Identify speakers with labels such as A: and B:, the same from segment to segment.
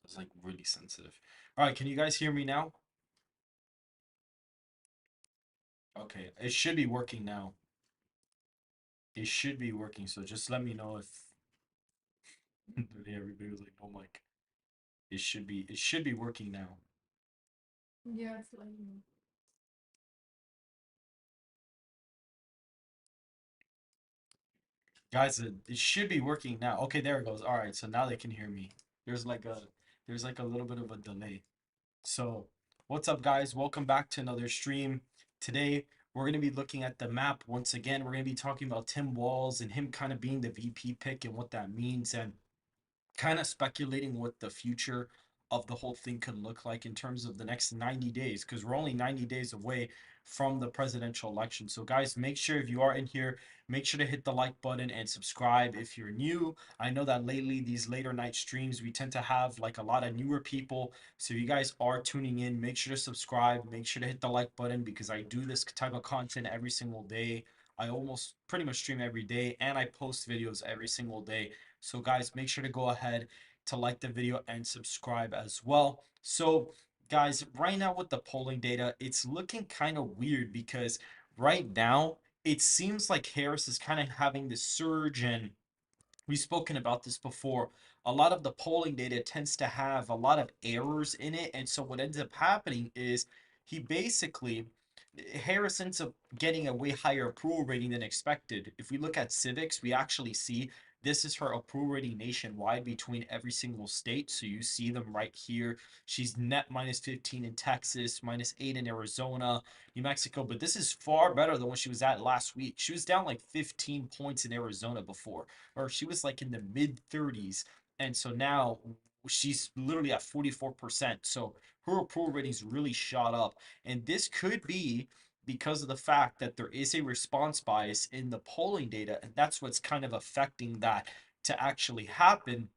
A: It's like really sensitive. All right, can you guys hear me now? Okay, it should be working now. It should be working, so just let me know if everybody was like, "No mic." It should be working now.
B: Yeah, it's like
A: Guys, it should be working now. Okay, there it goes. All right, so now they can hear me. There's like a there's like a little bit of a delay. So, what's up, guys? Welcome back to another stream. Today, we're going to be looking at the map once again. We're going to be talking about Tim Walz and him kind of being the VP pick and what that means, and kind of speculating what the future of the whole thing could look like in terms of the next 90 days, because we're only 90 days away from the presidential election. So, guys, make sure if you are in here, make sure to hit the like button and subscribe if you're new. I know that lately, these later night streams, we tend to have like a lot of newer people. So, if you guys are tuning in, make sure to subscribe, make sure to hit the like button because I do this type of content every single day. I almost pretty much stream every day and I post videos every single day. So guys, make sure to go ahead to like the video and subscribe as well. So guys, right now with the polling data, it's looking kind of weird because right now it seems like Harris is kind of having this surge, and we've spoken about this before. A lot of the polling data tends to have a lot of errors in it, and so what ends up happening is he basically Harris ends up getting a way higher approval rating than expected. If we look at civics, we actually see this is her approval rating nationwide between every single state. So you see them right here. She's net minus 15 in Texas, minus 8 in Arizona, New Mexico. But this is far better than what she was at last week. She was down like 15 points in Arizona before, or she was like in the mid 30s. And so now she's literally at 44%. So her approval ratings really shot up. And this could be because of the fact that there is a response bias in the polling data. And that's what's kind of affecting that to actually happen.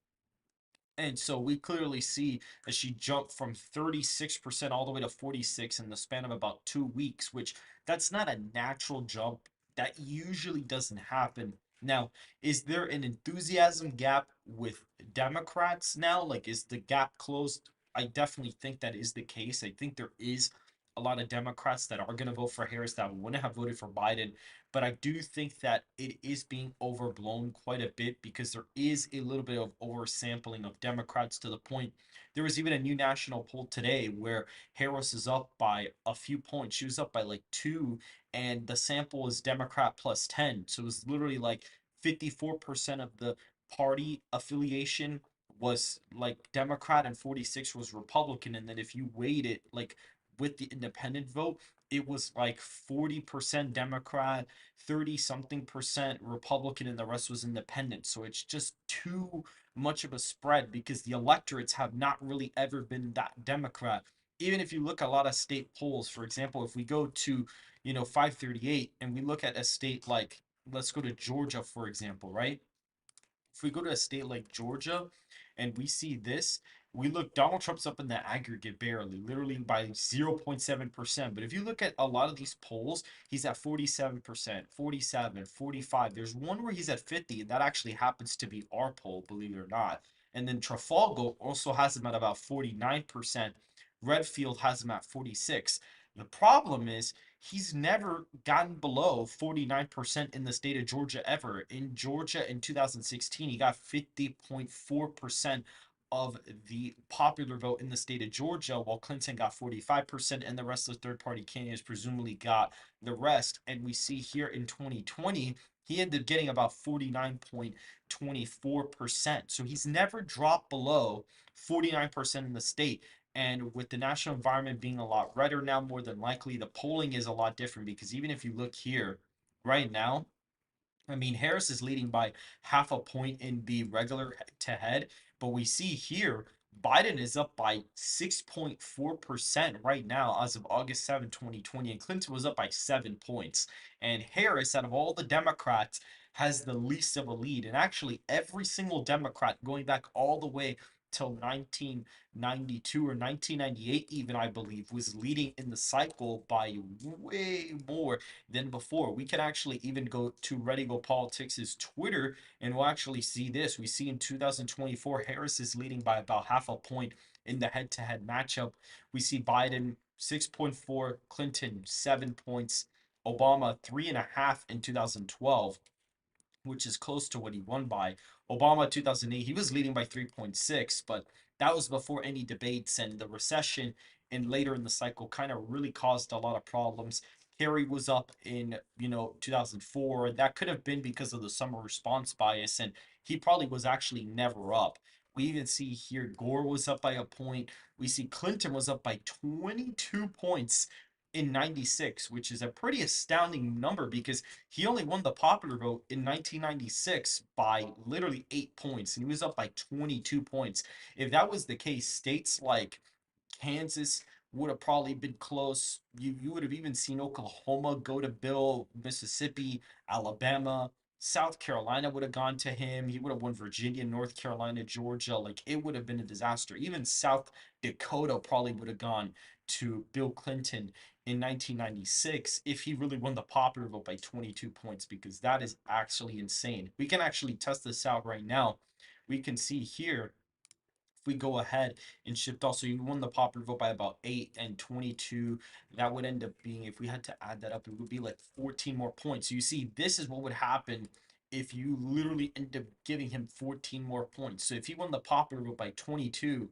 A: And so we clearly see that she jumped from 36% all the way to 46 in the span of about 2 weeks, which that's not a natural jump. That usually doesn't happen. Now, is there an enthusiasm gap with Democrats now? Like, is the gap closed? I definitely think that is the case. I think there is a lot of Democrats that are going to vote for Harris that wouldn't have voted for Biden, but I do think that it is being overblown quite a bit because there is a little bit of oversampling of Democrats to the point. There was even a new national poll today where Harris is up by a few points. She was up by like two, and the sample is Democrat plus 10. So it was literally like 54% of the party affiliation was like Democrat and 46 was Republican. And then if you weighed it like with the independent vote, it was like 40% Democrat, 30 something percent Republican, and the rest was independent. So it's just too much of a spread because the electorates have not really ever been that Democrat. Even if you look at a lot of state polls, for example, if we go to, 538 and we look at a state like, let's go to Georgia, for example, right? If we go to a state like Georgia and we see this, we look, Donald Trump's up in the aggregate barely, literally by 0.7%. But if you look at a lot of these polls, he's at 47%, 47, 45. There's one where he's at 50, and that actually happens to be our poll, believe it or not. And then Trafalgar also has him at about 49%. Redfield has him at 46. The problem is he's never gotten below 49% in the state of Georgia ever. In Georgia in 2016, he got 50.4% of the popular vote in the state of Georgia, while Clinton got 45%, and the rest of the third party candidates presumably got the rest. And we see here in 2020, he ended up getting about 49.24%. So he's never dropped below 49% in the state. And with the national environment being a lot redder now, more than likely, the polling is a lot different because even if you look here right now, I mean, Harris is leading by half a point in the regular to head, but we see here Biden is up by 6.4% right now as of August 7, 2020, and Clinton was up by 7 points. And Harris, out of all the Democrats, has the least of a lead. And actually, every single Democrat, going back all the way till 1992 or 1998 even, I believe, was leading in the cycle by way more than before. We can actually even go to Ready Go Politics' Twitter, and we'll actually see this. We see in 2024, Harris is leading by about half a point in the head-to-head matchup. We see Biden 6.4, Clinton 7 points, Obama 3.5 in 2012, which is close to what he won by. Obama 2008, he was leading by 3.6, but that was before any debates, and the recession and later in the cycle kind of really caused a lot of problems. Kerry was up in, 2004. That could have been because of the summer response bias, and he probably was actually never up. We even see here Gore was up by a point. We see Clinton was up by 22 points in 96, which is a pretty astounding number because he only won the popular vote in 1996 by literally 8 points, and he was up by 22 points. If that was the case, states like Kansas would have probably been close. You would have even seen Oklahoma go to Bill, Mississippi, Alabama, South Carolina would have gone to him. He would have won Virginia, North Carolina, Georgia. Like it would have been a disaster. Even South Dakota probably would have gone to Bill Clinton in 1996 if he really won the popular vote by 22 points, because that is actually insane. We can actually test this out right now. We can see here if we go ahead and shift also, you won the popular vote by about 8 and 22. That would end up being, if we had to add that up, it would be like 14 more points. So you see, this is what would happen if you literally end up giving him 14 more points. So if he won the popular vote by 22,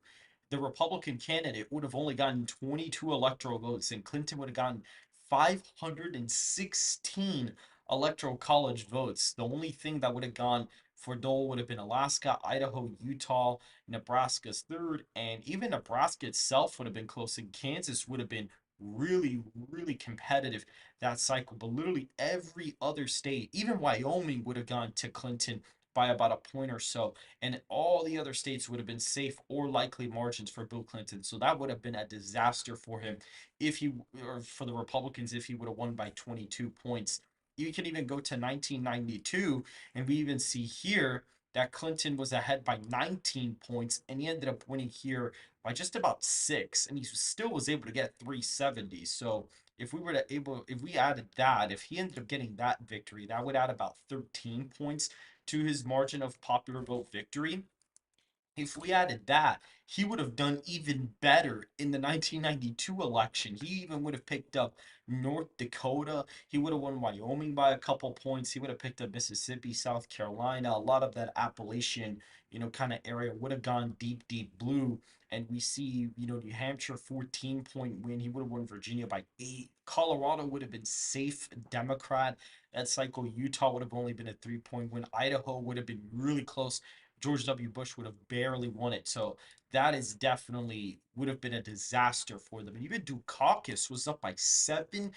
A: the Republican candidate would have only gotten 22 electoral votes, and Clinton would have gotten 516 electoral college votes. The only thing that would have gone for Dole would have been Alaska, Idaho, Utah, Nebraska's third, and even Nebraska itself would have been close, and Kansas would have been really, really competitive that cycle. But literally every other state, even Wyoming, would have gone to Clinton by about a point or so, and all the other states would have been safe or likely margins for Bill Clinton. So that would have been a disaster for him if he, or for the Republicans, if he would have won by 22 points. You can even go to 1992, and we even see here that Clinton was ahead by 19 points, and he ended up winning here by just about 6, and he still was able to get 370. So if we added that, if he ended up getting that victory, that would add about 13 points to his margin of popular vote victory. If we added that, he would have done even better in the 1992 election. He even would have picked up North Dakota. He would have won Wyoming by a couple points. He would have picked up Mississippi, South Carolina. A lot of that Appalachian, kind of area would have gone deep, deep blue. And we see, New Hampshire 14-point win. He would have won Virginia by 8. Colorado would have been safe Democrat. That cycle, Utah would have only been a 3-point win. Idaho would have been really close. George W. Bush would have barely won it. So that is definitely would have been a disaster for them. And even Dukakis was up by 17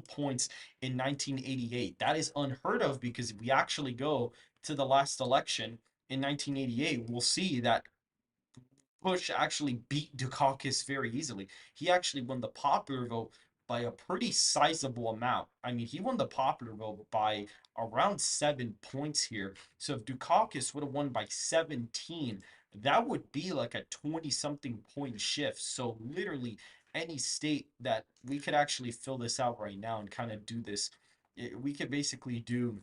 A: points in 1988. That is unheard of, because if we actually go to the last election in 1988, we'll see that Bush actually beat Dukakis very easily. He actually won the popular vote by a pretty sizable amount. I mean, he won the popular vote by around 7 points here. So if Dukakis would have won by 17, that would be like a 20 something point shift. So literally any state that we could actually fill this out right now and kind of do this, we could basically do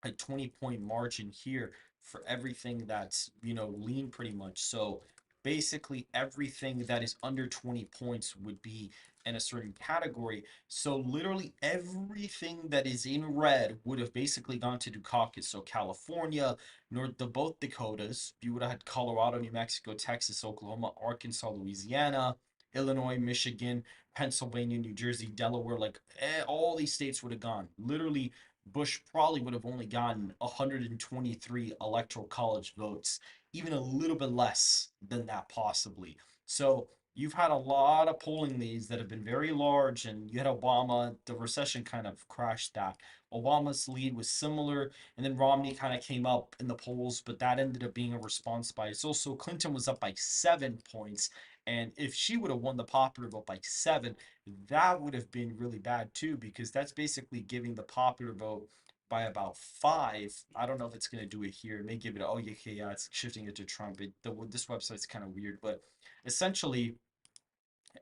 A: a 20-point margin here for everything that's, lean pretty much. So basically everything that is under 20 points would be in a certain category. So literally everything that is in red would have basically gone to Dukakis. So California, both Dakotas, you would have had Colorado, New Mexico, Texas, Oklahoma, Arkansas, Louisiana, Illinois, Michigan, Pennsylvania, New Jersey, Delaware, like all these states would have gone. Literally Bush probably would have only gotten 123 electoral college votes, even a little bit less than that, possibly. So you've had a lot of polling leads that have been very large, and you had Obama. The recession kind of crashed that. Obama's lead was similar, and then Romney kind of came up in the polls, but that ended up being a response bias. Also, Clinton was up by 7 points, and if she would have won the popular vote by 7, that would have been really bad too, because that's basically giving the popular vote by about 5. I don't know if it's going to do it here. It may give it, oh, yeah, okay, yeah, it's shifting it to Trump. This website's kind of weird, but essentially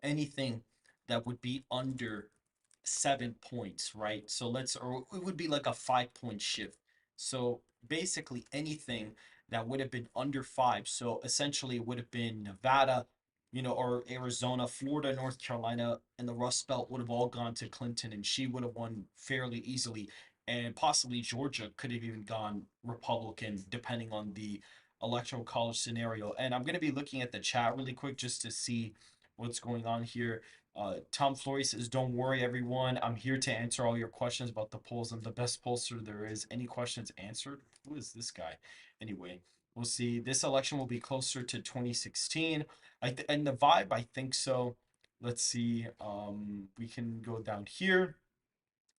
A: anything that would be under 7 points, right? So or it would be like a 5 point shift. So basically anything that would have been under 5. So essentially it would have been Nevada, or Arizona, Florida, North Carolina, and the Rust Belt would have all gone to Clinton, and she would have won fairly easily. And possibly Georgia could have even gone Republican, depending on the electoral college scenario. And I'm going to be looking at the chat really quick just to see what's going on here. Tom Flory says, "Don't worry, everyone. I'm here to answer all your questions about the polls. I'm the best pollster there is. Any questions answered?" Who is this guy? Anyway, we'll see. This election will be closer to 2016. And the vibe, I think so. Let's see. We can go down here.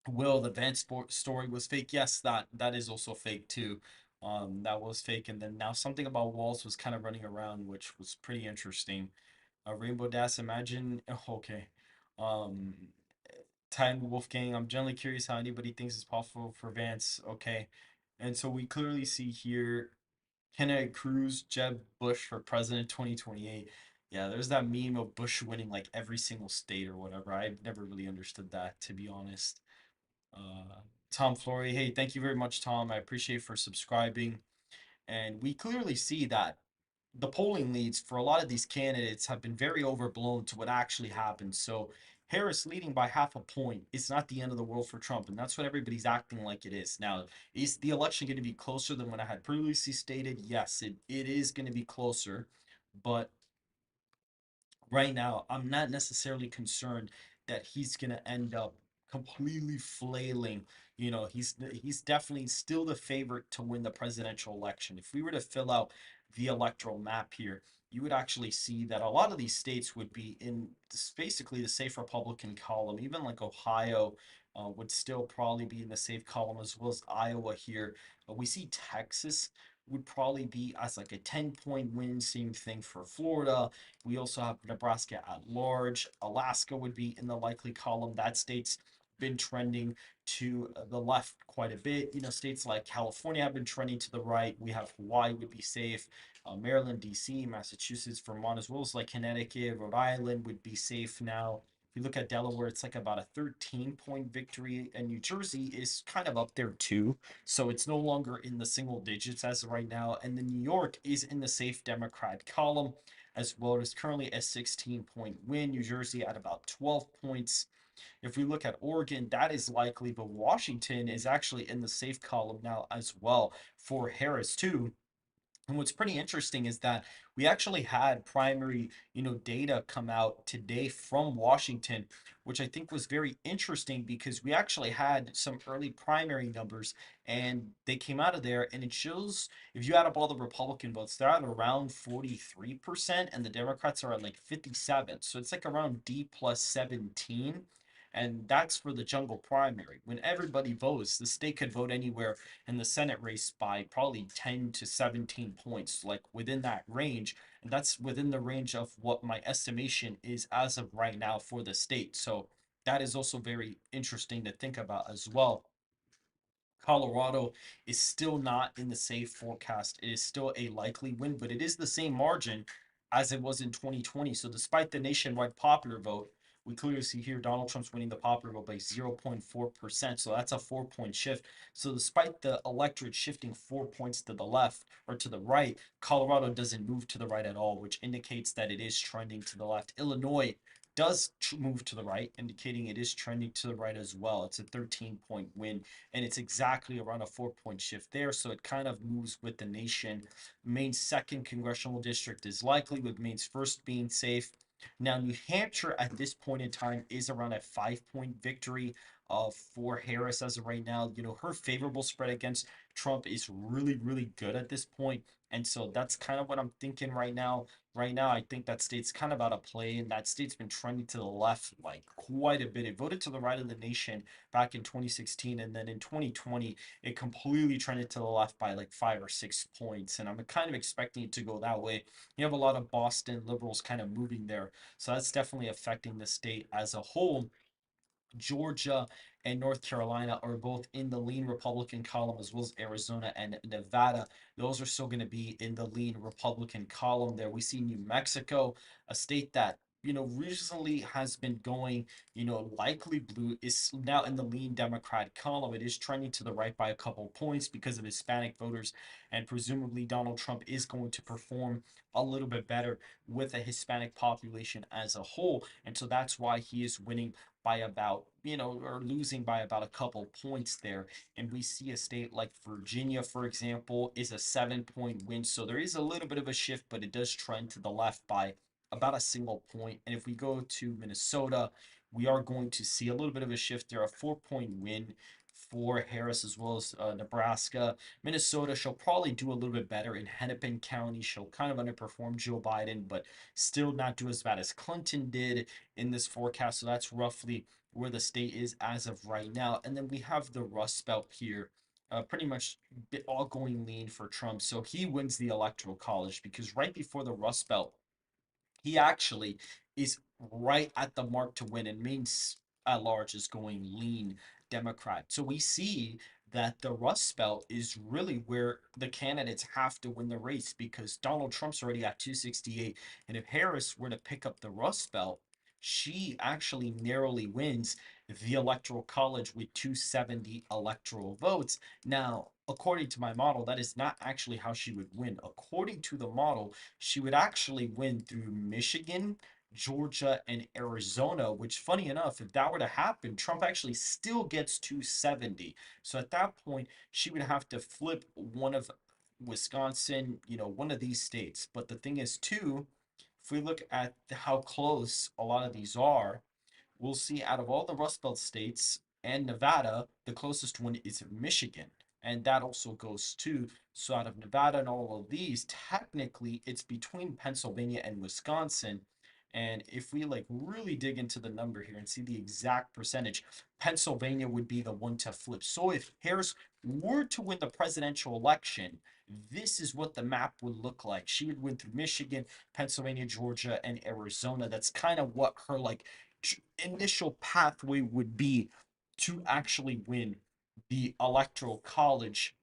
A: Will the Vance story was fake? Yes, that is also fake too. That was fake. And then now something about Walz was kind of running around, which was pretty interesting. Rainbow Dash, imagine. Oh, okay. Um, Titan Wolfgang. I'm generally curious how anybody thinks it's possible for Vance. Okay, and so we clearly see here Kenneth Cruz, Jeb Bush for president 2028. Yeah, there's that meme of Bush winning like every single state or whatever. I've never really understood that, to be honest. Uh, Tom Flory, hey, thank you very much, Tom. I appreciate for subscribing. And we clearly see that the polling leads for a lot of these candidates have been very overblown to what actually happened. So Harris leading by half a point is not the end of the world for Trump, and that's what everybody's acting like it is. Now, is the election going to be closer than what I had previously stated? Yes, it is going to be closer, but right now, I'm not necessarily concerned that he's gonna end up completely flailing. He's definitely still the favorite to win the presidential election. If we were to fill out the electoral map here, you would actually see that a lot of these states would be in basically the safe Republican column. Even like Ohio would still probably be in the safe column, as well as Iowa here. We see Texas would probably be as like a 10-point win. Same thing for Florida. We also have Nebraska at large. Alaska would be in the likely column. That state's been trending to the left quite a bit. States like California have been trending to the right. We have Hawaii would be safe. Maryland, D.C., Massachusetts, Vermont, as well as like Connecticut, Rhode Island would be safe now. If you look at Delaware, it's like about a 13-point victory, and New Jersey is kind of up there too. So it's no longer in the single digits as of right now. And then New York is in the safe Democrat column as well. It is currently a 16-point win. New Jersey at about 12 points. If we look at Oregon, that is likely, but Washington is actually in the safe column now as well for Harris too. And what's pretty interesting is that we actually had primary, data come out today from Washington, which I think was very interesting because we actually had some early primary numbers and they came out of there and it shows if you add up all the Republican votes, they're at around 43% and the Democrats are at like 57. So it's like around D plus 17. And that's for the jungle primary. When everybody votes, the state could vote anywhere in the Senate race by probably 10 to 17 points, like within that range. And that's within the range of what my estimation is as of right now for the state. So that is also very interesting to think about as well. Colorado is still not in the safe forecast. It is still a likely win, but it is the same margin as it was in 2020. So despite the nationwide popular vote, we clearly see here Donald Trump's winning the popular vote by 0.4%. So that's a 4 point shift. So despite the electorate shifting 4 points to the left or to the right, Colorado doesn't move to the right at all, which indicates that it is trending to the left. Illinois does move to the right, indicating it is trending to the right as well. It's a 13-point win and it's exactly around a 4 point shift there. So it kind of moves with the nation. Maine's second congressional district is likely, with Maine's first being safe. Now, New Hampshire at this point in time is around a 5 point victory for Harris as of right now. Her favorable spread against Trump is really, really good at this point. And so that's kind of what I'm thinking right now. Right now, I think that state's kind of out of play, and that state's been trending to the left like quite a bit. It voted to the right of the nation back in 2016, and then in 2020, it completely trended to the left by like 5 or 6 points. And I'm kind of expecting it to go that way. You have a lot of Boston liberals kind of moving there, so that's definitely affecting the state as a whole. Georgia and North Carolina are both in the lean Republican column, as well as Arizona and Nevada. Those are still going to be in the lean Republican column there. We see New Mexico, a state that, recently has been going, likely blue, is now in the lean Democratic column. It is trending to the right by a couple of points because of Hispanic voters, and presumably Donald Trump is going to perform a little bit better with a Hispanic population as a whole. And so that's why he is winning by about, or losing by about a couple points there. And we see a state like Virginia, for example, is a 7 point win. So there is a little bit of a shift, but it does trend to the left by about a single point. And if we go to Minnesota, we are going to see a little bit of a shift there, a 4 point win for Harris, as well as Nebraska. Minnesota, she'll probably do a little bit better in Hennepin County. She'll kind of underperform Joe Biden, but still not do as bad as Clinton did in this forecast. So that's roughly where the state is as of right now. And then we have the Rust Belt here. Pretty much all going lean for Trump. So he wins the Electoral College because right before the Rust Belt, he actually is right at the mark to win, and means at large is going lean Democrat. So we see that the Rust Belt is really where the candidates have to win the race because Donald Trump's already at 268. And if Harris were to pick up the Rust Belt, she actually narrowly wins the Electoral College with 270 electoral votes. Now, according to my model, that is not actually how she would win. According to the model, she would actually win through Michigan, Georgia, and Arizona, which, funny enough, if that were to happen, Trump actually still gets 270. So at that point, she would have to flip one of Wisconsin, one of these states. But the thing is, too, if we look at how close a lot of these are, we'll see out of all the Rust Belt states and Nevada, the closest one is Michigan. And that also goes too. So out of Nevada and all of these, technically it's between Pennsylvania and Wisconsin. And if we like really dig into the number here and see the exact percentage, Pennsylvania would be the one to flip. So if Harris were to win the presidential election, this is what the map would look like. She would win through Michigan, Pennsylvania, Georgia, and Arizona. That's kind of what her like initial pathway would be to actually win the electoral college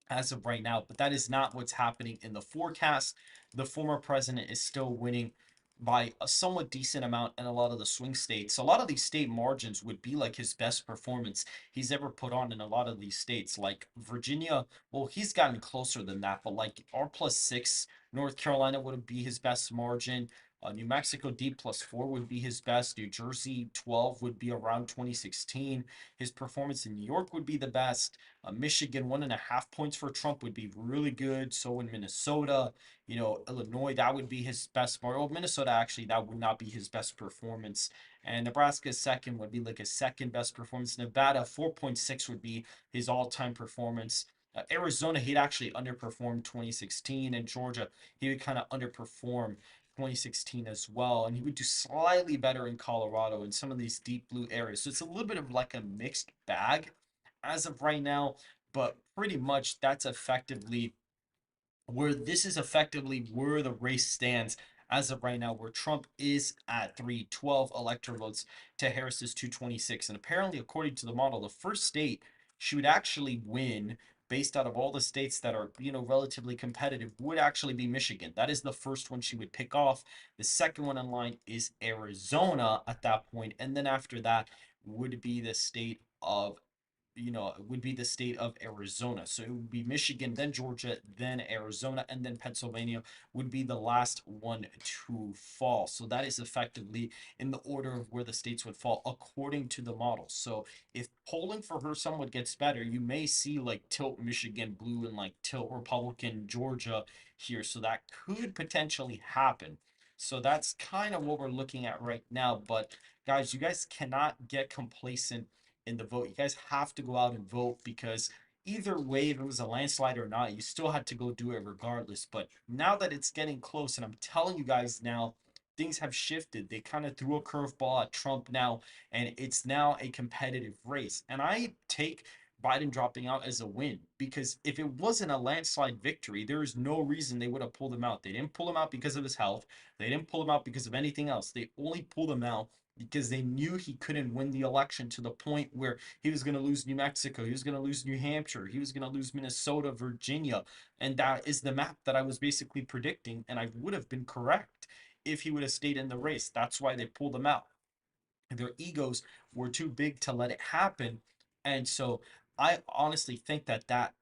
A: as of right now, but that is not what's happening in the forecast. The former president is still winning by a somewhat decent amount in a lot of the swing states. A lot of these state margins would be like his best performance he's ever put on in a lot of these states. Like Virginia, well, he's gotten closer than that, but like R+6, North Carolina would be his best margin. New Mexico D+4 would be his best. New Jersey 12 would be around 2016. His performance in New York would be the best. Michigan 1.5 points for Trump would be really good. So in Minnesota, Illinois, that would be his best mark. Well, Minnesota actually, that would not be his best performance. And Nebraska's second would be like his second best performance. Nevada 4.6 would be his all-time performance. Arizona, he'd actually underperform 2016, and Georgia, he would kind of underperform 2016 as well. And he would do slightly better in Colorado and some of these deep blue areas. So it's a little bit of like a mixed bag as of right now, but pretty much that's effectively where the race stands as of right now, where Trump is at 312 electoral votes to Harris's 226. And apparently, according to the model, the first state she would actually win based out of all the states that are, relatively competitive would actually be Michigan. That is the first one she would pick off. The second one in line is Arizona at that point. And then after that would be the state of it would be the state of Arizona. So it would be Michigan, then Georgia, then Arizona, and then Pennsylvania would be the last one to fall. So that is effectively in the order of where the states would fall according to the model. So if polling for her somewhat gets better, you may see like tilt Michigan blue and like tilt Republican Georgia here. So that could potentially happen. So that's kind of what we're looking at right now. But guys, you guys cannot get complacent in the vote. You guys have to go out and vote because either way, if it was a landslide or not, you still had to go do it regardless. But now that it's getting close, and I'm telling you guys now, things have shifted. They kind of threw a curveball at Trump now, and it's now a competitive race. And I take Biden dropping out as a win, because if it wasn't a landslide victory, there is no reason they would have pulled him out. They didn't pull him out because of his health. They didn't pull him out because of anything else. They only pulled him out because they knew he couldn't win the election, to the point where he was going to lose New Mexico, he was going to lose New Hampshire, he was going to lose Minnesota, Virginia. And that is the map that I was basically predicting, and I would have been correct if he would have stayed in the race. That's why they pulled him out. Their egos were too big to let it happen. And so I honestly think that that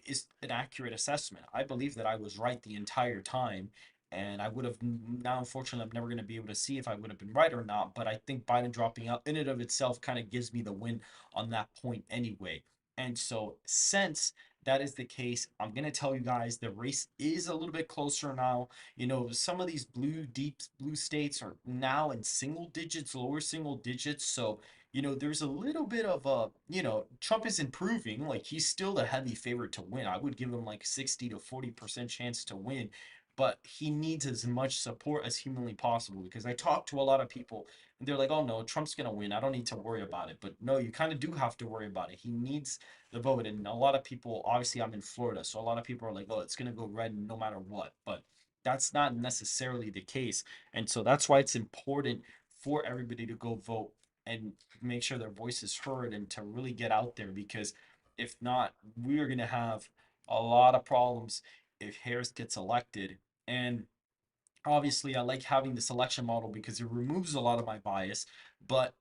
A: is an accurate assessment. I believe that I was right the entire time. And I would have, now, unfortunately, I'm never going to be able to see if I would have been right or not. But I think Biden dropping out in and of itself kind of gives me the win on that point anyway. And so, since that is the case, I'm going to tell you guys the race is a little bit closer now. Some of these deep blue states are now in single digits, lower single digits. So, there's a little bit of Trump is improving. Like, he's still the heavy favorite to win. I would give him like 60 to 40% chance to win, but he needs as much support as humanly possible, because I talk to a lot of people and they're like, oh no, Trump's going to win. I don't need to worry about it. But no, you kind of do have to worry about it. He needs the vote. And a lot of people, obviously, I'm in Florida, so a lot of people are like, oh, it's going to go red no matter what. But that's not necessarily the case. And so that's why it's important for everybody to go vote and make sure their voice is heard and to really get out there, because if not, we're going to have a lot of problems if Harris gets elected. And obviously I like having the selection model because it removes a lot of my bias. But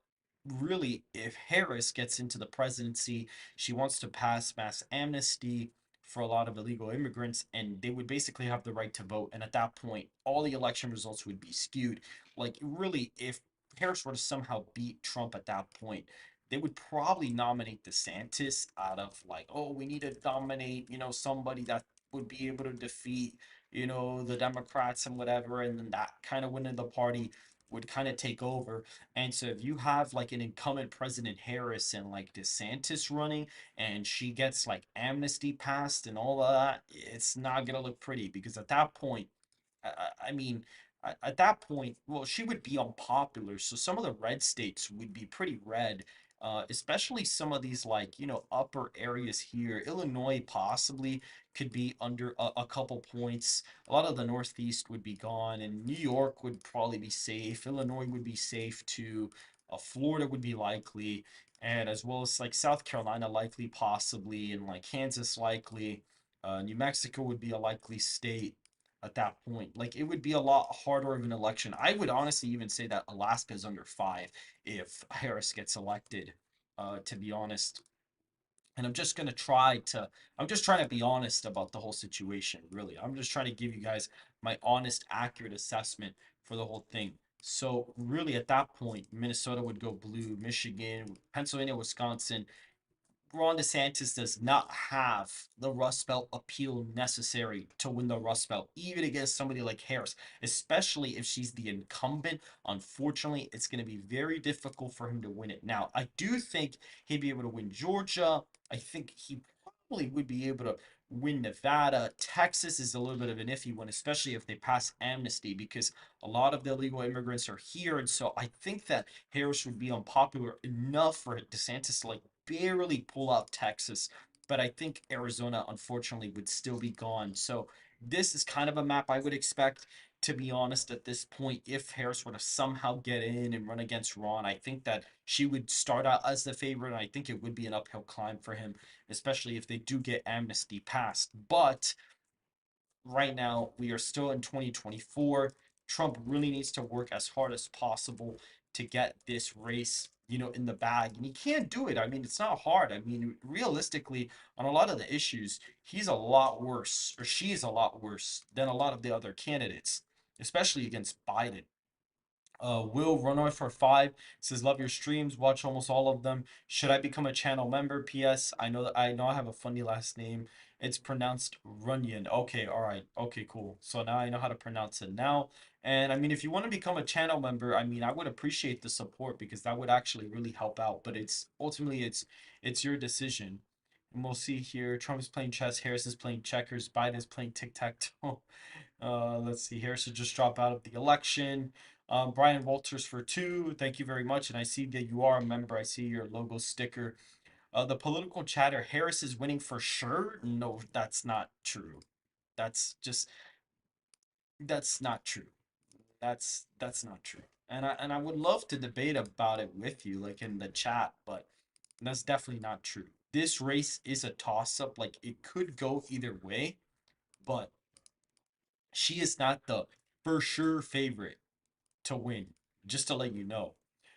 A: really, if Harris gets into the presidency, she wants to pass mass amnesty for a lot of illegal immigrants, and they would basically have the right to vote. And at that point, all the election results would be skewed. Like, really, if Harris were to somehow beat Trump at that point, they would probably nominate DeSantis out of, like, oh, we need to nominate, somebody that would be able to defeat, the Democrats and whatever, and then that kind of winning the party would kind of take over. And so if you have like an incumbent President Harris and like DeSantis running, and she gets like amnesty passed and all of that, it's not gonna look pretty, because at that point, I mean, at that point, well, she would be unpopular. So some of the red states would be pretty red, especially some of these, like, upper areas here. Illinois possibly could be under a couple points. A lot of the Northeast would be gone, and New York would probably be safe. Illinois would be safe too. Florida would be likely, and as well as like South Carolina likely, possibly, and like Kansas likely. New Mexico would be a likely state at that point. Like, it would be a lot harder of an election. I would honestly even say that Alaska is under 5 if Harris gets elected, to be honest. And I'm just trying to be honest about the whole situation, really. I'm just trying to give you guys my honest, accurate assessment for the whole thing. So, really, at that point, Minnesota would go blue, Michigan, Pennsylvania, Wisconsin. Ron DeSantis does not have the Rust Belt appeal necessary to win the Rust Belt, even against somebody like Harris, especially if she's the incumbent. Unfortunately, it's going to be very difficult for him to win it. Now, I do think he'd be able to win Georgia. I think he probably would be able to win Nevada. Texas is a little bit of an iffy one, especially if they pass amnesty, because a lot of the illegal immigrants are here. And so I think that Harris would be unpopular enough for DeSantis to like barely pull out Texas. But I think Arizona, unfortunately, would still be gone. So this is kind of a map I would expect, to be honest, at this point. If Harris were to somehow get in and run against Ron, I think that she would start out as the favorite. And I think it would be an uphill climb for him, especially if they do get amnesty passed. But right now, we are still in 2024. Trump really needs to work as hard as possible to get this race, in the bag. And he can't do it. I mean, it's not hard. I mean, realistically, on a lot of the issues, he's a lot worse, or she's a lot worse than a lot of the other candidates, especially against Biden. Will Runaway for 5 says, love your streams, watch almost all of them. Should I become a channel member? P.S. I know I have a funny last name. It's pronounced Runyon. Okay, all right. Okay, cool. So now I know how to pronounce it now. And I mean, if you want to become a channel member, I mean, I would appreciate the support, because that would actually really help out. But it's ultimately it's your decision. And we'll see here. Trump is playing chess, Harris is playing checkers, Biden is playing tic-tac-toe. Let's see. Harris should just drop out of the election. Brian Walters for 2. Thank you very much. And I see that you are a member. I see your logo sticker. The political chatter, Harris is winning for sure. No, that's not true. That's just that's not true. That's not true. And I would love to debate about it with you, like in the chat, but that's definitely not true. This race is a toss up. Like it could go either way, but she is not the for sure favorite to win. Just to let you know.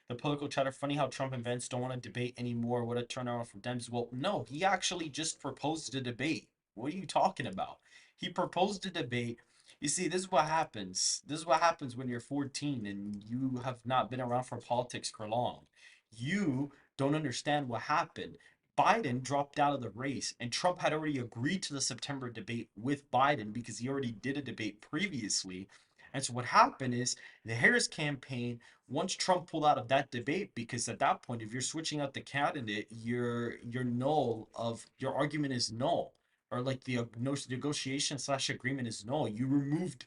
A: The political chatter, funny how Trump and Vance don't want to debate anymore. What a turnaround for Dems. Well, no, he actually just proposed a debate. What are you talking about? He proposed a debate. You see, this is what happens. This is what happens when you're 14 and you have not been around for politics for long. You don't understand what happened. Biden dropped out of the race, and Trump had already agreed to the September debate with Biden because he already did a debate previously. And so what happened is the Harris campaign, once Trump pulled out of that debate, because at that point, if you're switching out the candidate, you're null of your argument is null, or like the negotiation slash agreement is null. You removed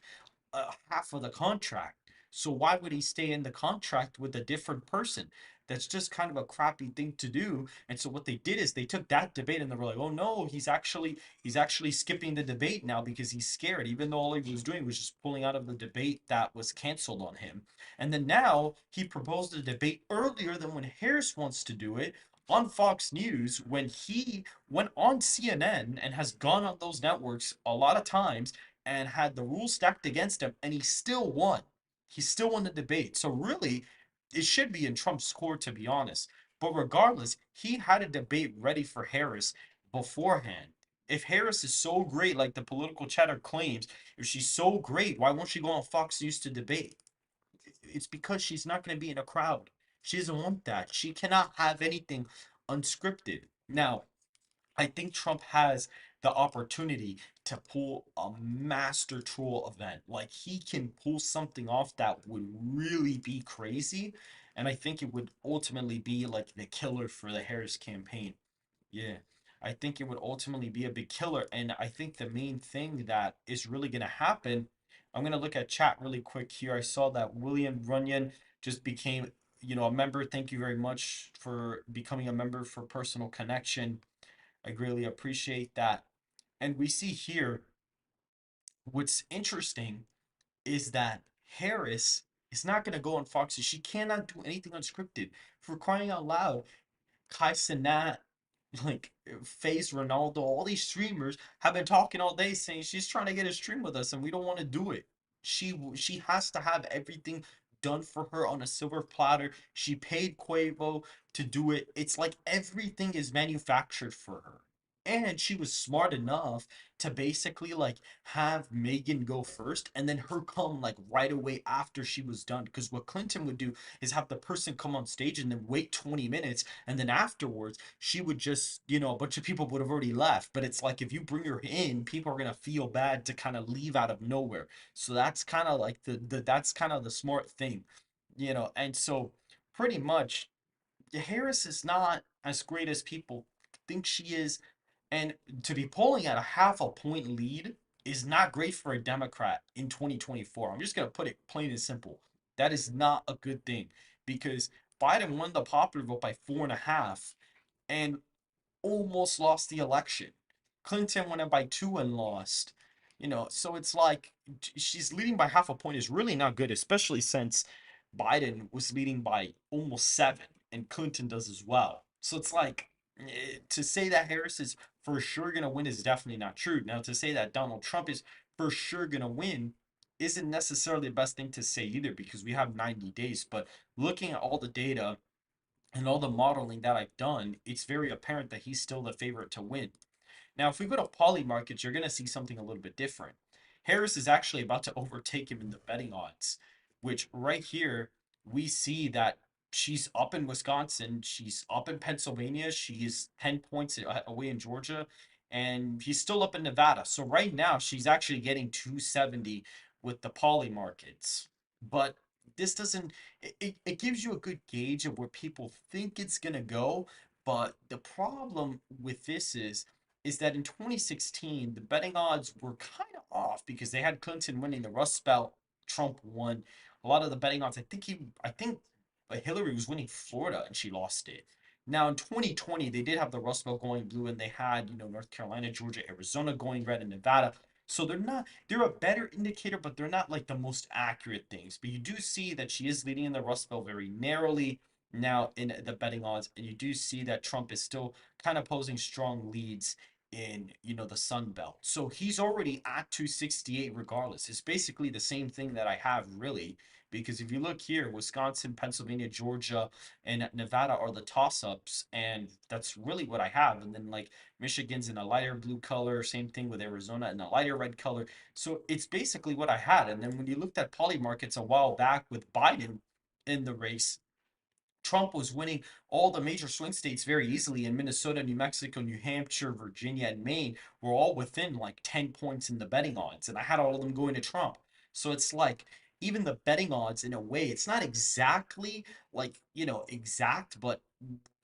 A: half of the contract. So why would he stay in the contract with a different person? That's just kind of a crappy thing to do. And so what they did is they took that debate and they were like, "Oh no, he's actually skipping the debate now because he's scared, even though all he was doing was just pulling out of the debate that was canceled on him." And then now he proposed a debate earlier than when Harris wants to do it on Fox News when he went on CNN and has gone on those networks a lot of times and had the rules stacked against him, and he still won. He still won the debate. So really, it should be in Trump's court, to be honest. But regardless, he had a debate ready for Harris beforehand. If Harris is so great, like the political chatter claims, if she's so great, why won't she go on Fox News to debate? It's because she's not going to be in a crowd. She doesn't want that. She cannot have anything unscripted. Now, I think Trump has the opportunity to pull a master troll event. Like he can pull something off that would really be crazy. And I think it would ultimately be like the killer for the Harris campaign. Yeah. I think it would ultimately be a big killer. And I think the main thing that is really going to happen, I'm going to look at chat really quick here. I saw that William Runyon just became, a member. Thank you very much for becoming a member for Personal Connection. I greatly appreciate that. And we see here what's interesting is that Harris is not going to go on Fox. She cannot do anything unscripted. For crying out loud, Kai Cenat, like Face Ronaldo, all these streamers have been talking all day saying she's trying to get a stream with us and we don't want to do it. She has to have everything done for her on a silver platter. She paid Quavo to do it. It's like everything is manufactured for her. And she was smart enough to basically like have Megan go first and then her come like right away after she was done. Because what Clinton would do is have the person come on stage and then wait 20 minutes and then afterwards she would just a bunch of people would have already left. But it's like if you bring her in, people are gonna feel bad to kind of leave out of nowhere. So that's kind of like the that's kind of the smart thing, and so pretty much Harris is not as great as people think she is, and to be polling at a half a point lead is not great for a Democrat in 2024. I'm just going to put it plain and simple. That is not a good thing because Biden won the popular vote by 4.5 and almost lost the election. Clinton went in by 2 and lost. So it's like she's leading by half a point is really not good, especially since Biden was leading by almost 7 and Clinton does as well. So it's like to say that Harris is for sure going to win is definitely not true. Now, to say that Donald Trump is for sure going to win isn't necessarily the best thing to say either because we have 90 days. But looking at all the data, and all the modeling that I've done, it's very apparent that he's still the favorite to win. Now, if we go to poly markets, you're going to see something a little bit different. Harris is actually about to overtake him in the betting odds, which right here we see that she's up in Wisconsin, she's up in Pennsylvania, she's 10 points away in Georgia, and he's still up in Nevada. So right now she's actually getting 270 with the poly markets. But this doesn't it gives you a good gauge of where people think it's going to go, but the problem with this is that in 2016 the betting odds were kind of off because they had Clinton winning the Rust Belt, Trump won. A lot of the betting odds, I think Hillary was winning Florida and she lost it. Now in 2020, they did have the Rust Belt going blue, and they had, North Carolina, Georgia, Arizona going red, and Nevada. So they're a better indicator, but they're not like the most accurate things. But you do see that she is leading in the Rust Belt very narrowly now in the betting odds, and you do see that Trump is still kind of posing strong leads in, the Sun Belt. So he's already at 268 regardless. It's basically the same thing that I have really, because if you look here, Wisconsin, Pennsylvania, Georgia, and Nevada are the toss-ups, and that's really what I have. And then like Michigan's in a lighter blue color, same thing with Arizona in a lighter red color. So it's basically what I had. And then when you looked at poly markets a while back with Biden in the race, Trump was winning all the major swing states very easily, and Minnesota, New Mexico, New Hampshire, Virginia, and Maine were all within like 10 points in the betting odds, and I had all of them going to Trump. So it's like even the betting odds in a way, it's not exactly like, exact, but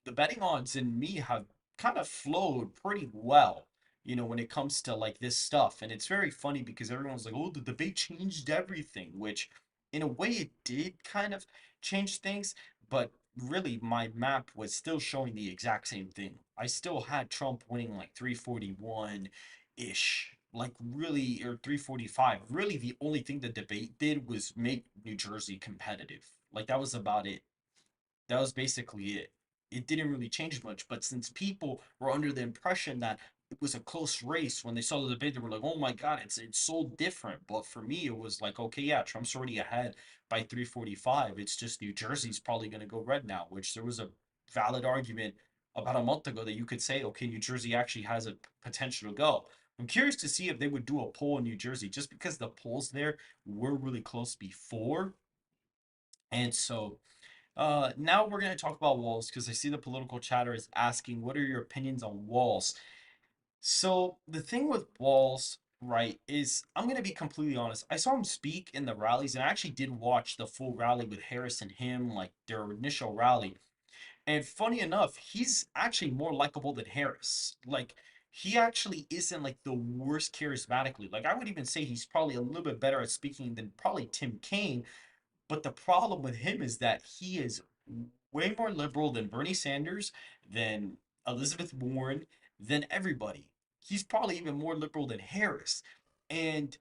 A: the betting odds in me have kind of flowed pretty well, when it comes to like this stuff. And it's very funny because everyone's like, oh, the debate changed everything, which in a way it did kind of change things, but really my map was still showing the exact same thing. I still had Trump winning like 341 ish, like really, or 345. Really, the only thing the debate did was make New Jersey competitive. Like that was about it. That was basically it. It didn't really change much, but since people were under the impression that it was a close race when they saw the debate, they were like, "Oh my God, it's so different." But for me, it was like, "Okay, yeah, Trump's already ahead by 345. It's just New Jersey's probably going to go red now," which there was a valid argument about a month ago that you could say, "Okay, New Jersey actually has a potential to go." I'm curious to see if they would do a poll in New Jersey, just because the polls there were really close before, and so now we're going to talk about Walz because I see the political chatter is asking, what are your opinions on Walz? So the thing with Walz, right, is I'm going to be completely honest. I saw him speak in the rallies, and I actually did watch the full rally with Harris and him, like their initial rally. And funny enough, he's actually more likable than Harris. Like, he actually isn't like the worst charismatically. Like, I would even say he's probably a little bit better at speaking than probably Tim Kaine, but the problem with him is that he is way more liberal than Bernie Sanders, than Elizabeth Warren, than everybody. He's probably even more liberal than Harris. And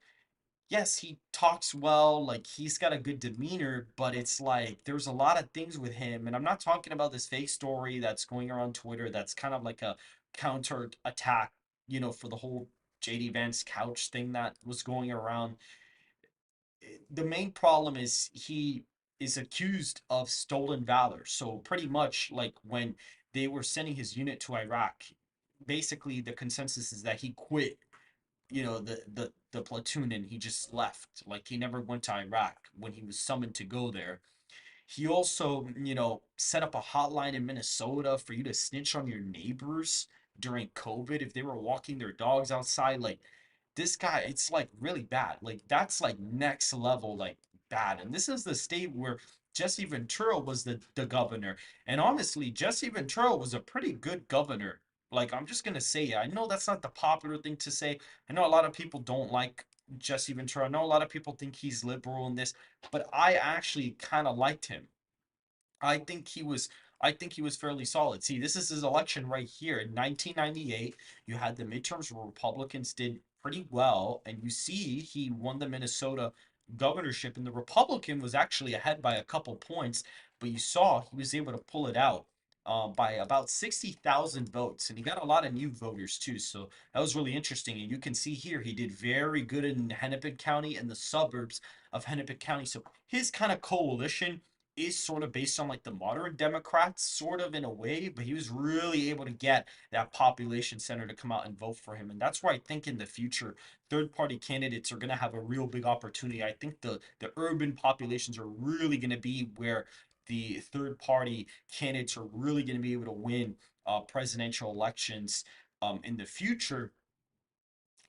A: yes, he talks well, like he's got a good demeanor, but it's like there's a lot of things with him. And I'm not talking about this fake story that's going around Twitter that's kind of like a counter attack, for the whole JD Vance couch thing that was going around. The main problem is he is accused of stolen valor. So pretty much like when they were sending his unit to Iraq, basically the consensus is that he quit, the platoon, and he just left. Like he never went to Iraq when he was summoned to go there. He also, set up a hotline in Minnesota for you to snitch on your neighbors during COVID if they were walking their dogs outside. Like this guy, it's like really bad. Like that's like next level, like bad. And this is the state where Jesse Ventura was the governor. And honestly, Jesse Ventura was a pretty good governor. Like I'm just gonna say it. I know that's not the popular thing to say. I know a lot of people don't like Jesse Ventura. I know a lot of people think he's liberal in this, but I actually kind of liked him. I think he was I think he was fairly solid. See, this is his election right here. In 1998, you had the midterms where Republicans did pretty well, and you see he won the Minnesota governorship, and the Republican was actually ahead by a couple points, but you saw he was able to pull it out by about 60,000 votes, and he got a lot of new voters too. So that was really interesting. And you can see here he did very good in Hennepin County and the suburbs of Hennepin County. So his kind of coalition is sort of based on like the moderate Democrats, sort of in a way, but he was really able to get that population center to come out and vote for him. And that's where I think in the future, third party candidates are going to have a real big opportunity. I think the urban populations are really going to be where the third party candidates are really going to be able to win presidential elections in the future.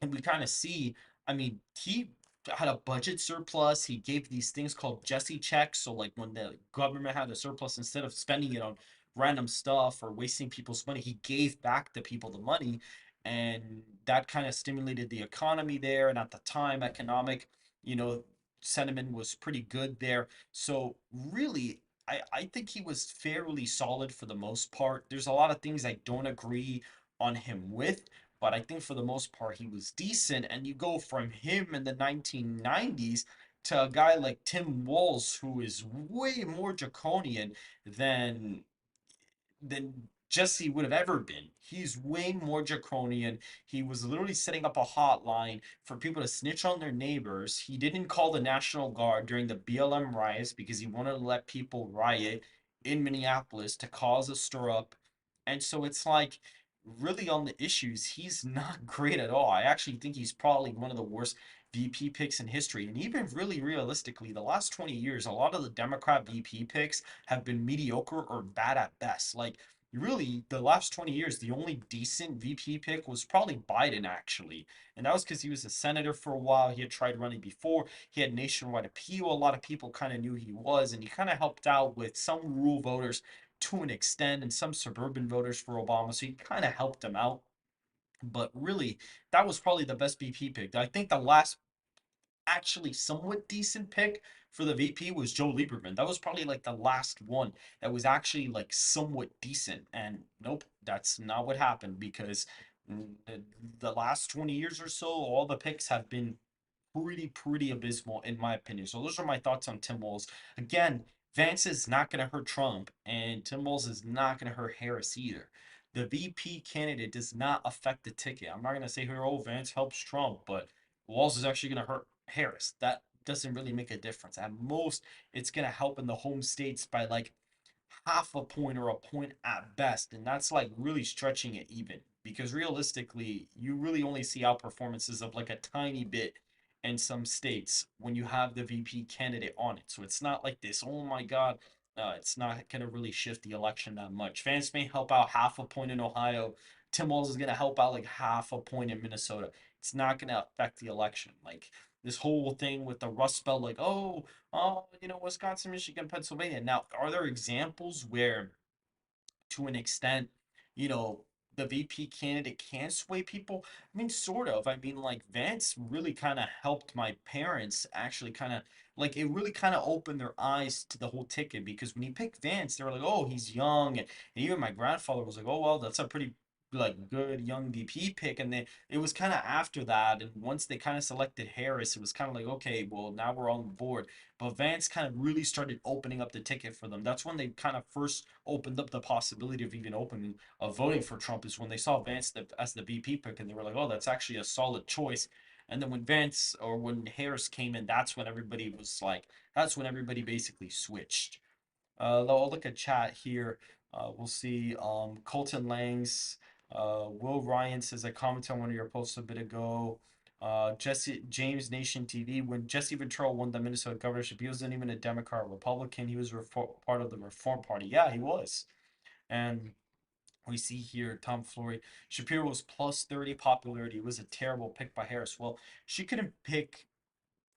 A: And we kind of see, I mean, he had a budget surplus. He gave these things called Jesse checks. So like when the government had a surplus, instead of spending it on random stuff or wasting people's money, he gave back the people the money. And that kind of stimulated the economy there. And at the time, economic, you know, sentiment was pretty good there. So really, I think he was fairly solid for the most part. There's a lot of things I don't agree on him with, but I think for the most part he was decent. And you go from him in the 1990s to a guy like Tim Walz, who is way more draconian than Jesse would have ever been. He's way more draconian. He was literally setting up a hotline for people to snitch on their neighbors. He didn't call the National Guard during the BLM riots because he wanted to let people riot in Minneapolis to cause a stir up. And so it's like, really on the issues, he's not great at all. I actually think he's probably one of the worst VP picks in history. And even really realistically, the last 20 years, a lot of the Democrat VP picks have been mediocre or bad at best. Like, really, the last 20 years, the only decent VP pick was probably Biden, actually. And that was because he was a senator for a while. He had tried running before. He had nationwide appeal. A lot of people kind of knew he was, and he kind of helped out with some rural voters to an extent and some suburban voters for Obama. So he kind of helped them out. But really, that was probably the best VP pick. I think the last actually somewhat decent pick for the VP was Joe Lieberman. That was probably like the last one that was actually like somewhat decent. And nope, that's not what happened because the last 20 years or so, all the picks have been pretty abysmal in my opinion. So those are my thoughts on Tim Walz. Again, Vance is not going to hurt Trump, and Tim Walz is not going to hurt Harris either. The VP candidate does not affect the ticket. I'm not going to say here, oh, Vance helps Trump, but Walz is actually going to hurt Harris. That doesn't really make a difference. At most, it's going to help in the home states by like half a point or a point at best. And that's like really stretching it even because realistically, you really only see outperformances of like a tiny bit in some states when you have the VP candidate on it. So it's not like this, oh my God, it's not going to really shift the election that much. Vance may help out half a point in Ohio. Tim Walz is going to help out like half a point in Minnesota. It's not going to affect the election. Like this whole thing with the Rust Belt, like, Wisconsin, Michigan, Pennsylvania. Now, are there examples where to an extent, you know, the VP candidate can sway people? I mean, sort of. I mean, like, Vance really kind of helped my parents actually kind of, like, it really kind of opened their eyes to the whole ticket because when he picked Vance, they were like, oh, he's young. And even my grandfather was like, oh, well, that's a pretty, like, good young VP pick. And then it was kind of after that. And once they kind of selected Harris, it was kind of like, okay, well, now we're on board. But Vance kind of really started opening up the ticket for them. That's when they kind of first opened up the possibility of even opening of voting for Trump is when they saw Vance as the VP pick and they were like, oh, that's actually a solid choice. And then when Vance or when Harris came in, that's when everybody was like, that's when everybody basically switched. I'll look at chat here. We'll see. Colton Langs, Will Ryan says I commented on one of your posts a bit ago. Jesse James Nation TV, when Jesse Ventura won the Minnesota governorship, he wasn't even a Democrat or Republican. He was part of the Reform Party. Yeah, he was. And we see here Tom Flory. Shapiro was plus 30 popularity. It was a terrible pick by Harris. Well, she couldn't pick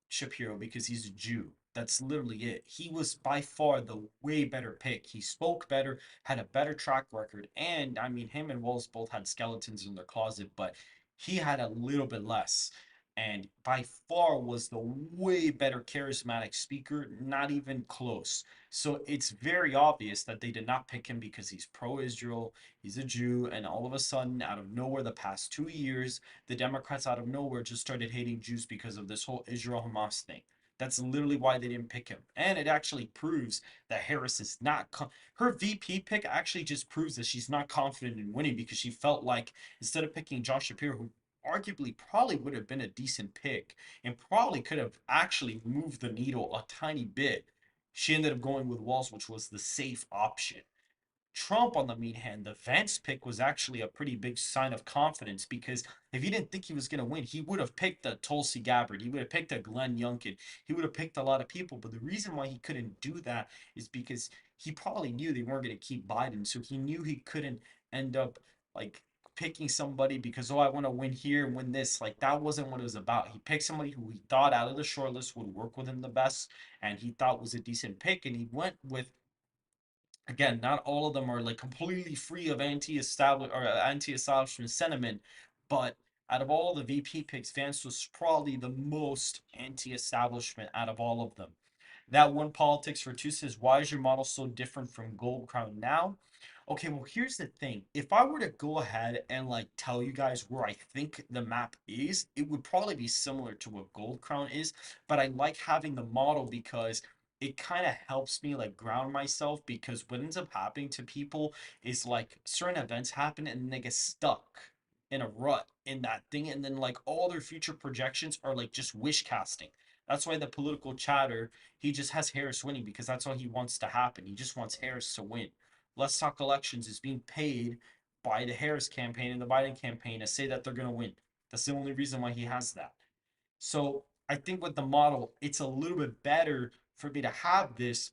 A: Shapiro because he's a Jew. That's literally it. He was by far the way better pick. He spoke better, had a better track record, and I mean, him and Walz both had skeletons in their closet, but he had a little bit less. And by far was the way better charismatic speaker, not even close. So it's very obvious that they did not pick him because he's pro Israel, he's a Jew, and all of a sudden, out of nowhere, the past 2 years, the Democrats out of nowhere just started hating Jews because of this whole Israel Hamas thing. That's literally why they didn't pick him. And it actually proves that Harris is not. Her VP pick actually just proves that she's not confident in winning because she felt like instead of picking Josh Shapiro, who arguably probably would have been a decent pick and probably could have actually moved the needle a tiny bit, she ended up going with Walz, which was the safe option. Trump, on the mean hand, the Vance pick was actually a pretty big sign of confidence because if he didn't think he was going to win, he would have picked a Tulsi Gabbard. He would have picked a Glenn Youngkin. He would have picked a lot of people. But the reason why he couldn't do that is because he probably knew they weren't going to keep Biden. So he knew he couldn't end up like picking somebody because, oh, I want to win here and win this. Like that wasn't what it was about. He picked somebody who he thought out of the short list would work with him the best and he thought was a decent pick. And he went with again, not all of them are like completely free of anti-establishment sentiment, but out of all the VP picks, Vance was probably the most anti-establishment out of all of them. That one politics for two says, why is your model so different from Gold Crown now? Okay, well, here's the thing. If I were to go ahead and like tell you guys where I think the map is, it would probably be similar to what Gold Crown is, but I like having the model because it kind of helps me like ground myself because what ends up happening to people is like certain events happen and then they get stuck in a rut in that thing and then like all their future projections are like just wish casting. That's why the political chatter, he just has Harris winning because that's all he wants to happen. He just wants Harris to win. Let's Talk Elections is being paid by the Harris campaign and the Biden campaign to say that they're going to win. That's the only reason why he has that. So I think with the model, it's a little bit better for me to have this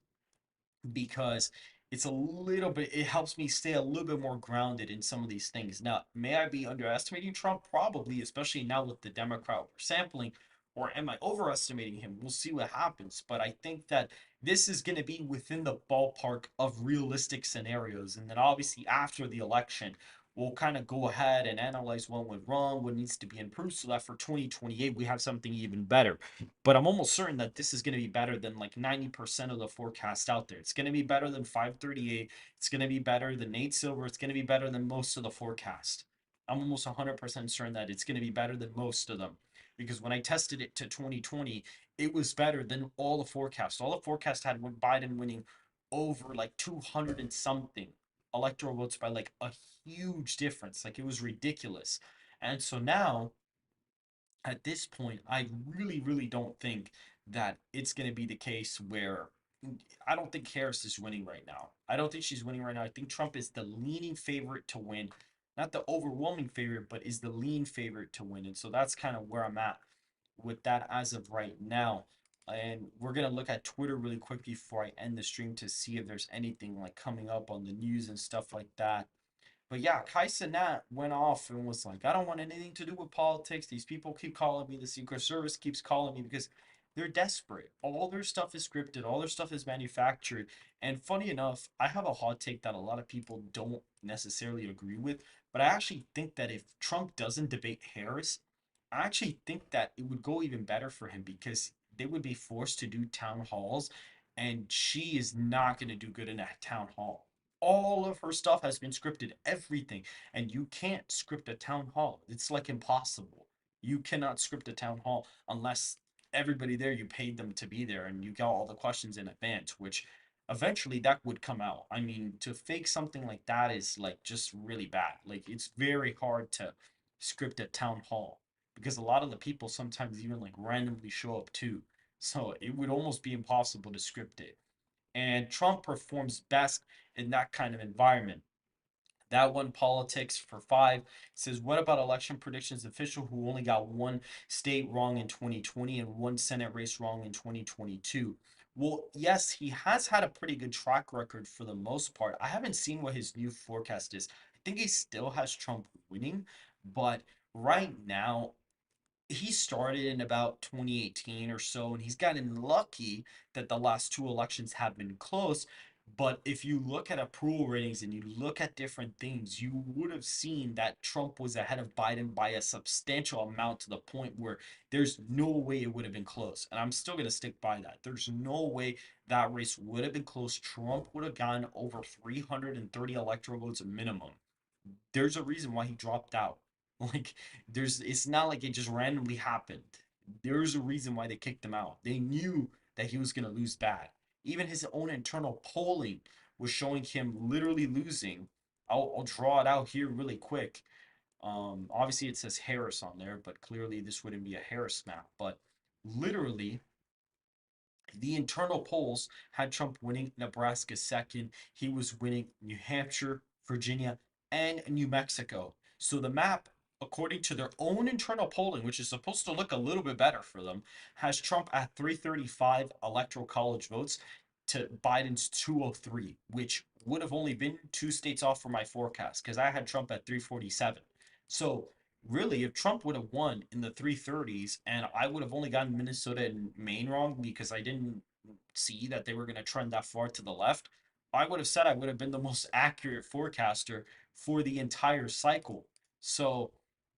A: because it's a little bit, it helps me stay a little bit more grounded in some of these things. Now, may I be underestimating Trump? Probably, especially now with the Democrat we're sampling. Or am I overestimating him? We'll see what happens. But I think that this is going to be within the ballpark of realistic scenarios. And then obviously after the election, we'll kind of go ahead and analyze what went wrong, what needs to be improved, so that for 2028 we have something even better. But I'm almost certain that this is going to be better than like 90% of the forecast out there. It's going to be better than 538. It's going to be better than Nate Silver. It's going to be better than most of the forecast. I'm almost 100% certain that it's going to be better than most of them. Because when I tested it to 2020, it was better than all the forecasts. All the forecasts had Biden winning over like 200 and something electoral votes by like a huge difference. Like it was ridiculous. And so now at this point, I really, really don't think that it's going to be the case where I don't think Harris is winning right now. I don't think she's winning right now. I think Trump is the leaning favorite to win, not the overwhelming favorite, but is the lean favorite to win. And so that's kind of where I'm at with that as of right now. And we're going to look at Twitter really quick before I end the stream to see if there's anything like coming up on the news and stuff like that. But yeah, Kai Cenat went off and was like, I don't want anything to do with politics. These people keep calling me. The Secret Service keeps calling me because they're desperate. All their stuff is scripted, all their stuff is manufactured. And funny enough, I have a hot take that a lot of people don't necessarily agree with. But I actually think that if Trump doesn't debate Harris, I actually think that it would go even better for him because they would be forced to do town halls. And she is not going to do good in a town hall. All of her stuff has been scripted, everything. And you can't script a town hall. It's like impossible. You cannot script a town hall unless everybody there, you paid them to be there and you got all the questions in advance, which eventually that would come out. I mean, to fake something like that is like just really bad. Like it's very hard to script a town hall because a lot of the people sometimes even like randomly show up too. So it would almost be impossible to script it. And Trump performs best in that kind of environment. That one politics for five says, what about election predictions official who only got one state wrong in 2020 and one Senate race wrong in 2022? Well, yes, he has had a pretty good track record for the most part. I haven't seen what his new forecast is. I think he still has Trump winning, but right now he started in about 2018 or so, and he's gotten lucky that the last two elections have been close. But if you look at approval ratings and you look at different things, you would have seen that Trump was ahead of Biden by a substantial amount to the point where there's no way it would have been close. And I'm still going to stick by that. There's no way that race would have been close. Trump would have gotten over 330 electoral votes minimum. There's a reason why he dropped out. Like it's not like it just randomly happened. There's a reason why they kicked him out. They knew that he was gonna lose bad. Even his own internal polling was showing him literally losing. I'll draw it out here really quick. Obviously it says Harris on there, but clearly this wouldn't be a Harris map. But literally the internal polls had Trump winning Nebraska second. He was winning New Hampshire, Virginia, and New Mexico. So the map, according to their own internal polling, which is supposed to look a little bit better for them, has Trump at 335 electoral college votes to Biden's 203, which would have only been two states off for my forecast because I had Trump at 347. So really, if Trump would have won in the 330s and I would have only gotten Minnesota and Maine wrong because I didn't see that they were going to trend that far to the left, I would have said I would have been the most accurate forecaster for the entire cycle. So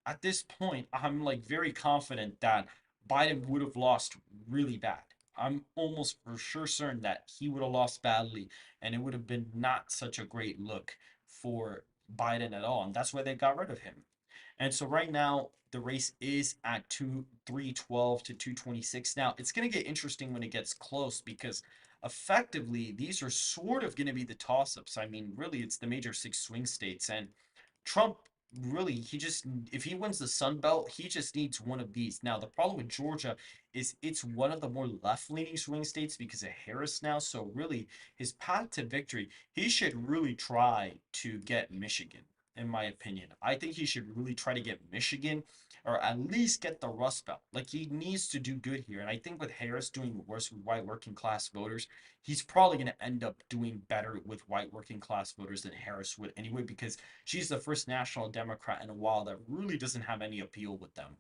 A: at this point, I'm like very confident that Biden would have lost really bad. I'm almost for sure certain that he would have lost badly, and it would have been not such a great look for Biden at all. And that's why they got rid of him. And so right now the race is at 312 to 226. Now it's going to get interesting when it gets close because effectively these are sort of going to be the toss-ups. I mean, really it's the major six swing states, and Trump really, he just, if he wins the Sun Belt, he just needs one of these. Now the problem with Georgia is it's one of the more left-leaning swing states because of Harris now. So really his path to victory, he should really try to get Michigan, in my opinion. I think he should really try to get Michigan or at least get the Rust Belt. Like he needs to do good here. And I think with Harris doing worse with white working class voters, he's probably going to end up doing better with white working class voters than Harris would anyway, because she's the first national Democrat in a while that really doesn't have any appeal with them.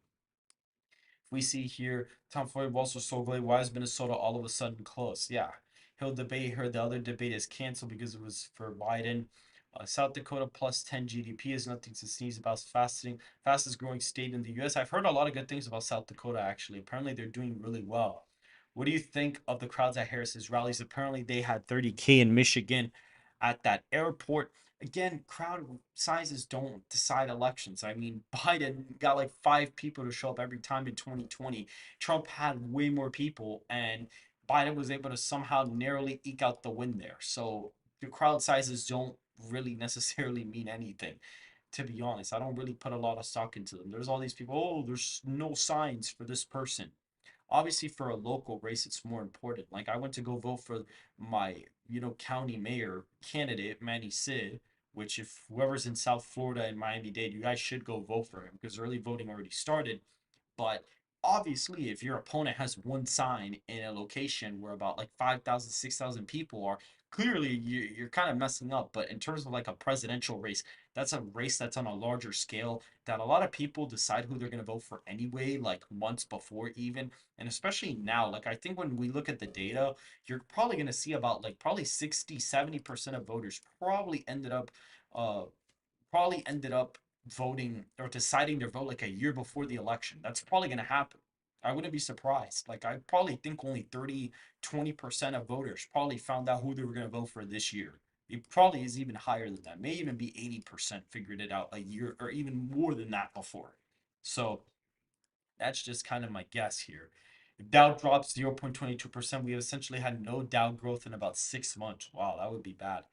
A: We see here Tom Floyd also so glad. Why is Minnesota all of a sudden close? Yeah, he'll debate her. The other debate is canceled because it was for Biden. South Dakota plus 10 GDP is nothing to sneeze about. Fastest growing state in the U.S. I've heard a lot of good things about South Dakota, actually. Apparently, they're doing really well. What do you think of the crowds at Harris's rallies? Apparently, they had 30K in Michigan at that airport. Again, crowd sizes don't decide elections. I mean, Biden got like 5 people to show up every time in 2020. Trump had way more people, and Biden was able to somehow narrowly eke out the win there. So the crowd sizes don't really necessarily mean anything. To be honest, I don't really put a lot of stock into them. There's all these people, oh, there's no signs for this person. Obviously for a local race it's more important. Like I went to go vote for my county mayor candidate Manny Sid, which if whoever's in South Florida and Miami-Dade, you guys should go vote for him because early voting already started. But obviously if your opponent has one sign in a location where about like 5,000 6,000 people are, clearly you're kind of messing up. But in terms of like a presidential race, that's a race that's on a larger scale that a lot of people decide who they're going to vote for anyway, like months before even. And especially now, like I think when we look at the data, you're probably going to see about like probably 60 70% of voters uh probably ended up voting or deciding their vote like a year before the election. That's probably going to happen. I wouldn't be surprised. Like I probably think only 30 20% of voters probably found out who they were going to vote for this year. It probably is even higher than that. May even be 80% figured it out a year or even more than that before. So that's just kind of my guess here. If Dow drops 0.22%, we have essentially had no Dow growth in about 6 months. Wow, that would be bad.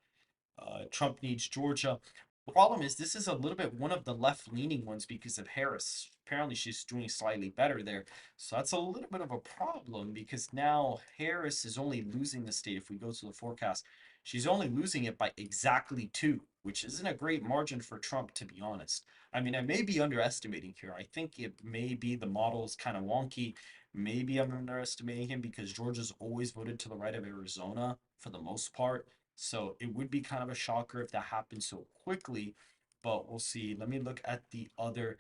A: Trump needs Georgia. The problem is this is a little bit one of the left-leaning ones because of Harris. Apparently she's doing slightly better there. So that's a little bit of a problem because now Harris is only losing the state. If we go to the forecast, she's only losing it by exactly 2, which isn't a great margin for Trump, to be honest. I mean, I may be underestimating here. I think it may be the model is kind of wonky. Maybe I'm underestimating him because Georgia's always voted to the right of Arizona for the most part. So it would be kind of a shocker if that happened so quickly, but we'll see. Let me look at the other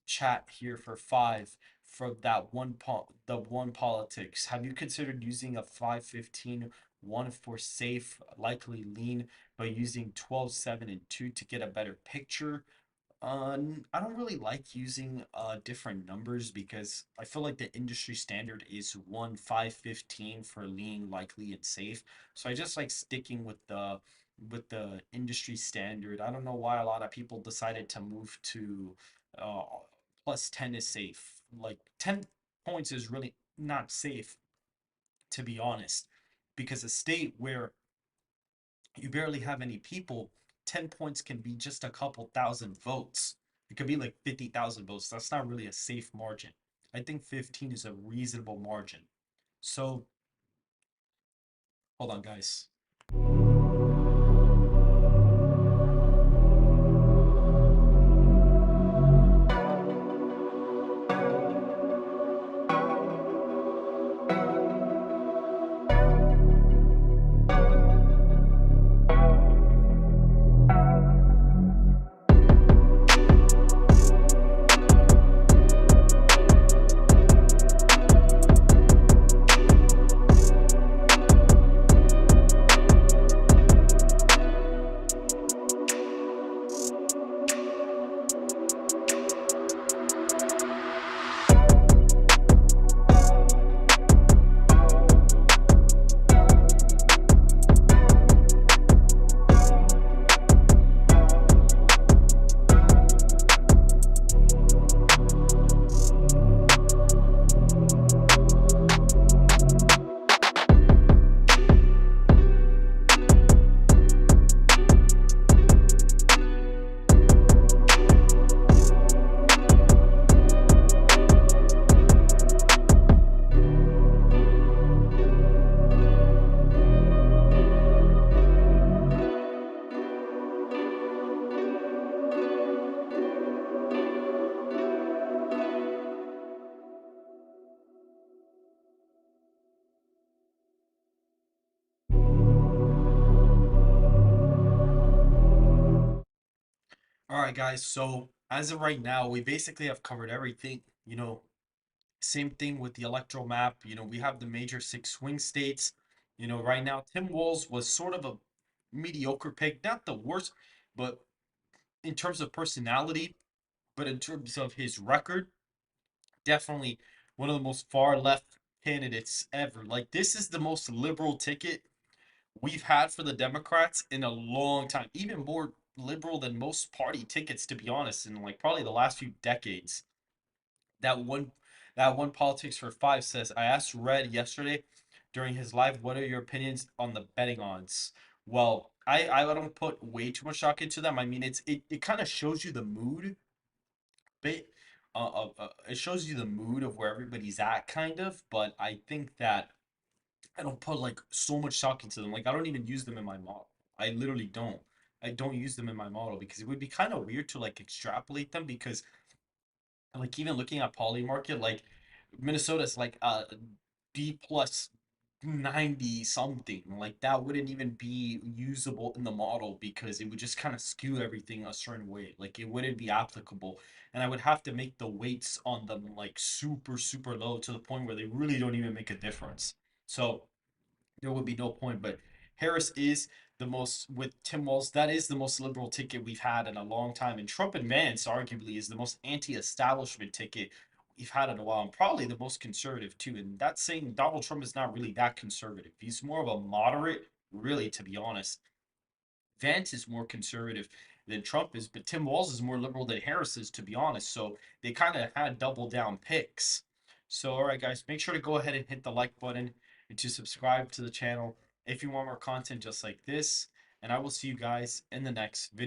A: chat here for 5 for that the one politics. Have you considered using a 5-15-1 for safe, likely lean, but using 12-7 and 2 to get a better picture? I don't really like using different numbers because I feel like the industry standard is 1-5-15 for lean, likely, and safe. So I just like sticking with the industry standard. I don't know why a lot of people decided to move to uh plus 10 is safe. Like 10 points is really not safe, to be honest, because a state where you barely have any people, 10 points can be just a couple thousand votes. It could be like 50,000 votes. That's not really a safe margin. I think 15 is a reasonable margin. So, hold on, guys. right, guys. So as of right now, we basically have covered everything. Same thing with the electoral map. We have the major six swing states. Right now, Tim Walz was sort of a mediocre pick, not the worst, but in terms of personality, but in terms of his record, definitely one of the most far left candidates ever. Like, this is the most liberal ticket we've had for the Democrats in a long time, even more liberal than most party tickets, to be honest, in like probably the last few decades. That one politics for five says, I asked Red yesterday during his live, what are your opinions on the betting odds? Well, I don't put way too much stock into them. I mean, it kind of shows you the mood bit. It shows you the mood of where everybody's at, kind of. But I think that I don't put like so much stock into them. Like, I don't even use them in my model. I literally don't. I don't use them in my model because it would be kind of weird to like extrapolate them, because like even looking at poly market, like Minnesota's like D plus 90 something. Like, that wouldn't even be usable in the model because it would just kind of skew everything a certain way. Like, it wouldn't be applicable. And I would have to make the weights on them like super, super low to the point where they really don't even make a difference. So there would be no point. But Harris is the most, with Tim Walz, that is the most liberal ticket we've had in a long time. And Trump and Vance arguably is the most anti-establishment ticket we've had in a while, and probably the most conservative too. And that's saying Donald Trump is not really that conservative. He's more of a moderate, really, to be honest. Vance is more conservative than Trump is, but Tim Walz is more liberal than Harris is, to be honest. So they kind of had double down picks. So, all right, guys, make sure to go ahead and hit the like button and to subscribe to the channel if you want more content just like this. And I will see you guys in the next video.